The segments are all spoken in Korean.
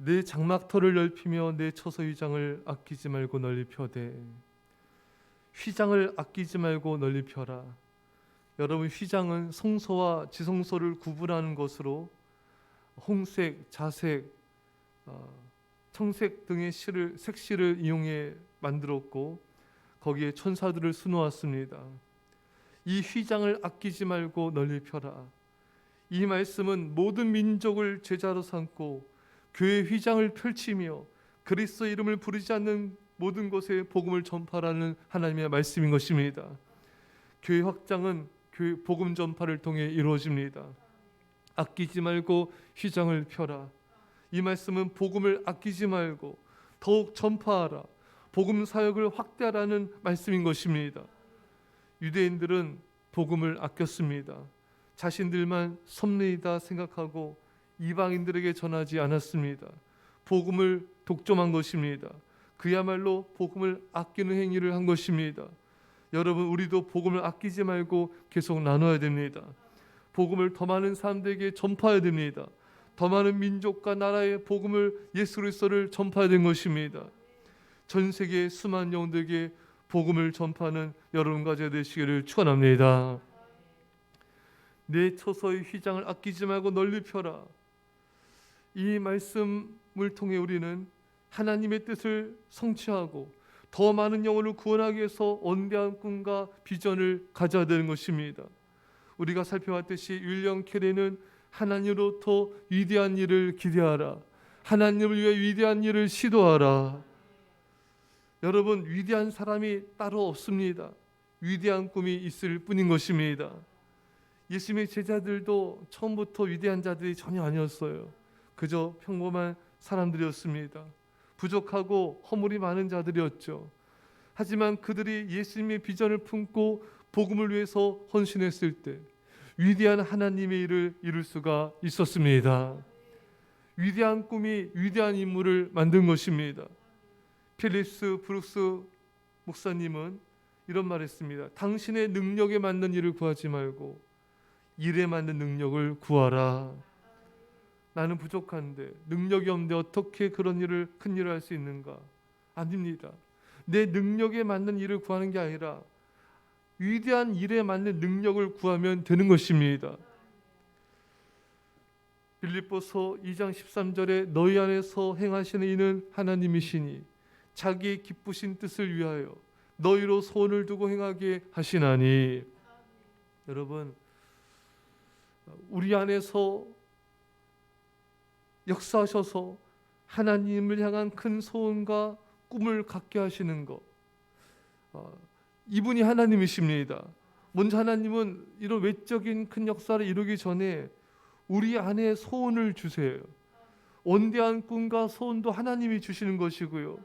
내 장막터를 넓히며 내 처소 휘장을 아끼지 말고 널리 펴되. 휘장을 아끼지 말고 널리 펴라. 여러분, 휘장은 성소와 지성소를 구분하는 것으로 홍색, 자색, 청색 등의 색실을 이용해 만들었고 거기에 천사들을 수놓았습니다. 이 휘장을 아끼지 말고 널리 펴라. 이 말씀은 모든 민족을 제자로 삼고 교회 휘장을 펼치며 그리스도 이름을 부르지 않는 모든 곳에 복음을 전파라는 하나님의 말씀인 것입니다. 교회 확장은 복음 전파를 통해 이루어집니다. 아끼지 말고 휘장을 펴라. 이 말씀은 복음을 아끼지 말고 더욱 전파하라, 복음 사역을 확대하라는 말씀인 것입니다. 유대인들은 복음을 아꼈습니다. 자신들만 섭리이다 생각하고 이방인들에게 전하지 않았습니다. 복음을 독점한 것입니다. 그야말로 복음을 아끼는 행위를 한 것입니다. 여러분, 우리도 복음을 아끼지 말고 계속 나눠야 됩니다. 복음을 더 많은 사람들에게 전파해야 됩니다. 더 많은 민족과 나라의 복음을, 예수 그리스도를 전파해야 되는 것입니다. 전 세계 수많은 영혼들에게 복음을 전파하는 여러분과 제가 되시기를 축원합니다. 내 처소의 휘장을 아끼지 말고 널리 펴라. 이 말씀을 통해 우리는 하나님의 뜻을 성취하고 더 많은 영혼을 구원하기 위해서 원대한 꿈과 비전을 가져야 되는 것입니다. 우리가 살펴봤듯이 윌리엄 캐리는 하나님으로부터 위대한 일을 기대하라, 하나님을 위해 위대한 일을 시도하라. 여러분, 위대한 사람이 따로 없습니다. 위대한 꿈이 있을 뿐인 것입니다. 예수님의 제자들도 처음부터 위대한 자들이 전혀 아니었어요. 그저 평범한 사람들이었습니다. 부족하고 허물이 많은 자들이었죠. 하지만 그들이 예수님의 비전을 품고 복음을 위해서 헌신했을 때 위대한 하나님의 일을 이룰 수가 있었습니다. 위대한 꿈이 위대한 인물을 만든 것입니다. 필립스 브룩스 목사님은 이런 말을 했습니다. 당신의 능력에 맞는 일을 구하지 말고 일에 맞는 능력을 구하라. 나는 부족한데, 능력이 없는데 어떻게 그런 일을, 큰 일을 할 수 있는가? 아닙니다. 내 능력에 맞는 일을 구하는 게 아니라 위대한 일에 맞는 능력을 구하면 되는 것입니다. 빌립보서 2장 13절에 너희 안에서 행하시는 이는 하나님이시니 자기의 기쁘신 뜻을 위하여 너희로 소원을 두고 행하게 하시나니. 여러분, 우리 안에서 역사하셔서 하나님을 향한 큰 소원과 꿈을 갖게 하시는 것, 이분이 하나님이십니다. 먼저 하나님은 이런 외적인 큰 역사를 이루기 전에 우리 안에 소원을 주세요. 원대한 꿈과 소원도 하나님이 주시는 것이고요,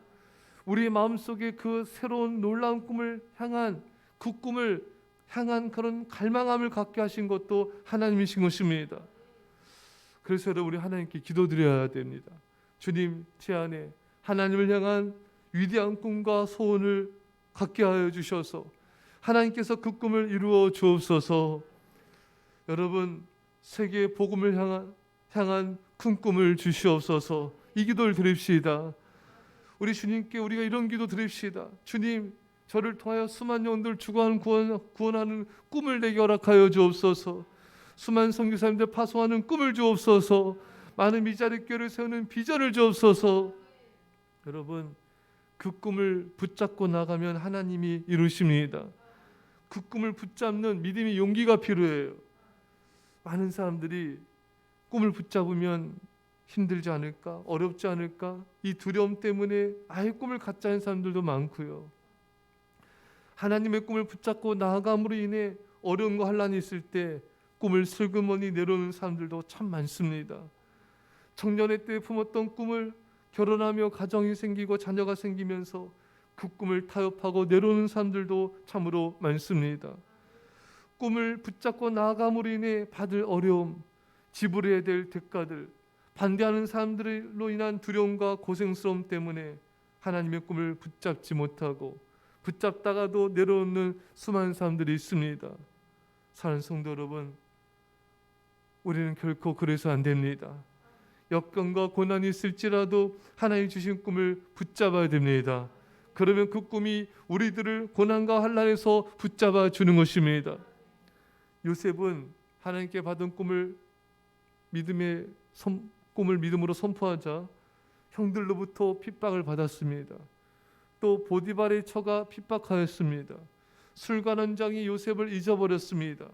우리 마음속에 그 새로운 놀라운 꿈을 향한, 그 꿈을 향한 그런 갈망함을 갖게 하신 것도 하나님이신 것입니다. 그래서 우리 하나님께 기도드려야 됩니다. 주님, 제 안에 하나님을 향한 위대한 꿈과 소원을 갖게 하여 주셔서 하나님께서 그 꿈을 이루어 주옵소서. 여러분, 세계 복음을 향한 큰 꿈을 주시옵소서. 이 기도를 드립시다. 우리 주님께 우리가 이런 기도 드립시다. 주님, 저를 통하여 수많은 영혼들 구원하는 꿈을 내게 허락하여 주옵소서. 수많은 선교사님들 파송하는 꿈을 주옵소서. 많은 미자리 교회를 세우는 비전을 주옵소서. 여러분, 그 꿈을 붙잡고 나가면 하나님이 이루십니다. 그 꿈을 붙잡는 믿음의 용기가 필요해요. 많은 사람들이 꿈을 붙잡으면 힘들지 않을까, 어렵지 않을까, 이 두려움 때문에 아예 꿈을 갖지 않은 사람들도 많고요. 하나님의 꿈을 붙잡고 나아감으로 인해 어려운 거 환난이 있을 때 꿈을 슬그머니 내려오는 사람들도 참 많습니다. 청년의 때 품었던 꿈을 결혼하며 가정이 생기고 자녀가 생기면서 그 꿈을 타협하고 내려오는 사람들도 참으로 많습니다. 꿈을 붙잡고 나아감으로 인해 받을 어려움, 지불해야 될 대가들, 반대하는 사람들로 인한 두려움과 고생스러움 때문에 하나님의 꿈을 붙잡지 못하고 붙잡다가도 내려오는 수많은 사람들이 있습니다. 사랑하는 성도 여러분, 우리는 결코 그래서 안 됩니다. 역경과 고난이 있을지라도 하나님 주신 꿈을 붙잡아야 됩니다. 그러면 그 꿈이 우리들을 고난과 환난에서 붙잡아 주는 것입니다. 요셉은 하나님께 받은 꿈을 믿음으로 선포하자 형들로부터 핍박을 받았습니다. 또 보디발의 처가 핍박하였습니다. 술관원장이 요셉을 잊어버렸습니다.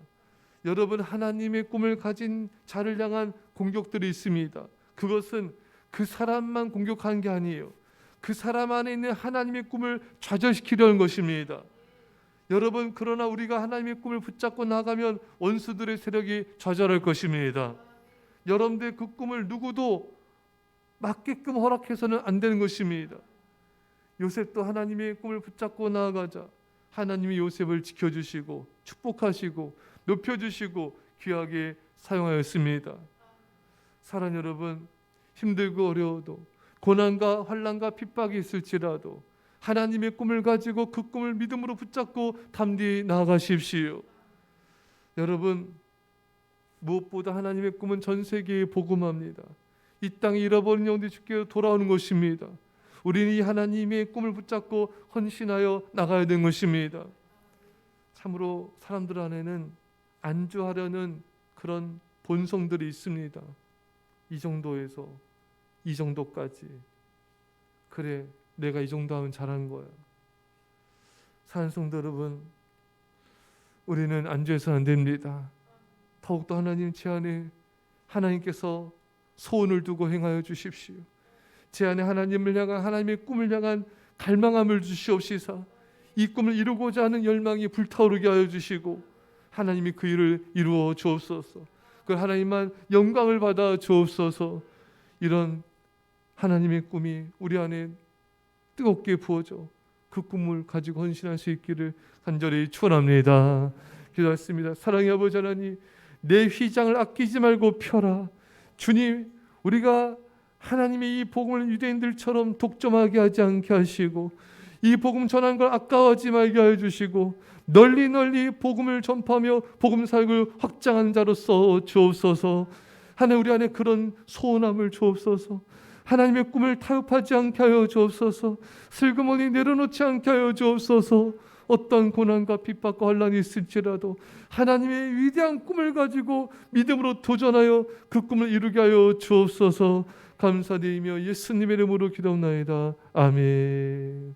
여러분, 하나님의 꿈을 가진 자를 향한 공격들이 있습니다. 그것은 그 사람만 공격하는 게 아니에요. 그 사람 안에 있는 하나님의 꿈을 좌절시키려는 것입니다. 여러분, 그러나 우리가 하나님의 꿈을 붙잡고 나가면 원수들의 세력이 좌절할 것입니다. 여러분들의 그 꿈을 누구도 막게끔 허락해서는 안 되는 것입니다. 요셉도 하나님의 꿈을 붙잡고 나아가자 하나님이 요셉을 지켜주시고 축복하시고 높여주시고 귀하게 사용하였습니다. 사랑 여러분, 힘들고 어려워도 고난과 환난과 핍박이 있을지라도 하나님의 꿈을 가지고 그 꿈을 믿음으로 붙잡고 담대히 나아가십시오. 여러분, 무엇보다 하나님의 꿈은 전 세계에 복음합니다. 이 땅에 잃어버린 영혼들이 주께로 돌아오는 것입니다. 우리는 이 하나님의 꿈을 붙잡고 헌신하여 나가야 되는 것입니다. 참으로 사람들 안에는 안주하려는 그런 본성들이 있습니다. 이 정도에서 이 정도까지, 그래 내가 이 정도 하면 잘한 거야. 사랑하는 성도 여러분, 우리는 안주해서는 안 됩니다. 더욱더 하나님 제 안에 하나님께서 소원을 두고 행하여 주십시오. 제 안에 하나님을 향한, 하나님의 꿈을 향한 갈망함을 주시옵시사 이 꿈을 이루고자 하는 열망이 불타오르게 하여 주시고 하나님이 그 일을 이루어 주옵소서. 그 하나님만 영광을 받아 주옵소서. 이런 하나님의 꿈이 우리 안에 뜨겁게 부어져 그 꿈을 가지고 헌신할 수 있기를 간절히 축원합니다. 기도하겠습니다. 사랑의 아버지 하나님, 내 휘장을 아끼지 말고 펴라. 주님, 우리가 하나님의 이 복음을 유대인들처럼 독점하게 하지 않게 하시고 이 복음 전하는 걸 아까워하지 말게 하여 주시고 널리 널리 복음을 전파하며 복음 사역을 확장하는 자로서 주옵소서. 하나님, 우리 안에 그런 소원함을 주옵소서. 하나님의 꿈을 타협하지 않게 하여 주옵소서. 슬그머니 내려놓지 않게 하여 주옵소서. 어떤 고난과 핍박과 환난이 있을지라도 하나님의 위대한 꿈을 가지고 믿음으로 도전하여 그 꿈을 이루게 하여 주옵소서. 감사드리며 예수님의 이름으로 기도합나이다. 아멘.